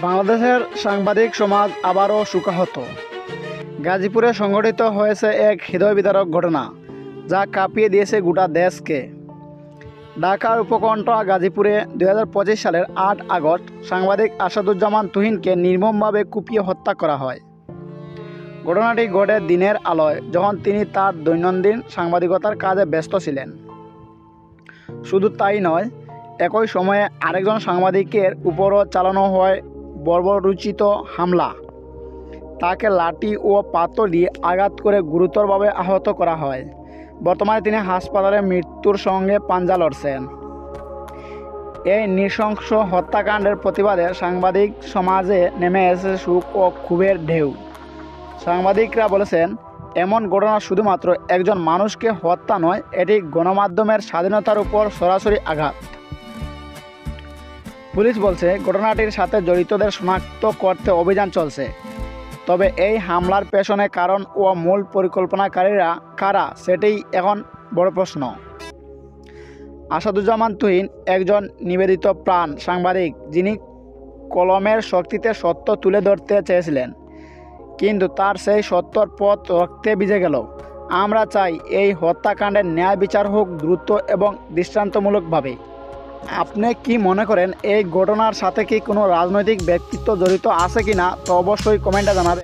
বাংলাদেশের সাংবাদিক সমাজ আবারও শোকাহত। গাজীপুরে সংঘটিত হয়েছে এক হৃদয় বিদারক ঘটনা, যা কাঁপিয়ে দিয়েছে গোটা দেশকে। ঢাকার উপকণ্ঠা গাজীপুরে 2025 সালের 8 আগস্ট সাংবাদিক আসাদুজ্জামান তুহিনকে নির্মমভাবে কুপিয়ে হত্যা করা হয়। ঘটনাটি ঘটে দিনের আলোয়, যখন তিনি তার দৈনন্দিন সাংবাদিকতার কাজে ব্যস্ত ছিলেন। শুধু তাই নয়, একই সময়ে আরেকজন সাংবাদিকের উপরও চালানো হয় বর্বরোচিত হামলা। তাকে লাঠি ও পাথর দিয়ে আঘাত করে গুরুতরভাবে আহত করা হয়। বর্তমানে তিনি হাসপাতালে মৃত্যুর সঙ্গে পাঞ্জা লড়ছেন। এই নৃশংস হত্যাকাণ্ডের প্রতিবাদে সাংবাদিক সমাজে নেমে এসেছে শোক ও ক্ষোভের ঢেউ। সাংবাদিকরা বলেছেন, এমন ঘটনা শুধুমাত্র একজন মানুষকে হত্যা নয়, এটি গণমাধ্যমের স্বাধীনতার উপর সরাসরি আঘাত। পুলিশ বলছে, ঘটনাটির সাথে জড়িতদের শনাক্ত করতে অভিযান চলছে। তবে এই হামলার পেছনে কারণ ও মূল পরিকল্পনাকারীরা কারা, সেটাই এখন বড় প্রশ্ন। আসাদুজ্জামান তুহিন একজন নিবেদিত প্রাণ সাংবাদিক, যিনি কলমের শক্তিতে সত্য তুলে ধরতে চেয়েছিলেন। কিন্তু তার সেই সত্যর পথ রক্তে ভিজে গেল। আমরা চাই এই হত্যাকাণ্ডের ন্যায় বিচার হোক দ্রুত এবং দৃষ্টান্তমূলকভাবে। আপনি কি মনে করেন, এই ঘটনার সাথে কি কোনো রাজনৈতিক ব্যক্তিত্ব জড়িত আছে কিনা, তো অবশ্যই কমেন্টে জানাবেন।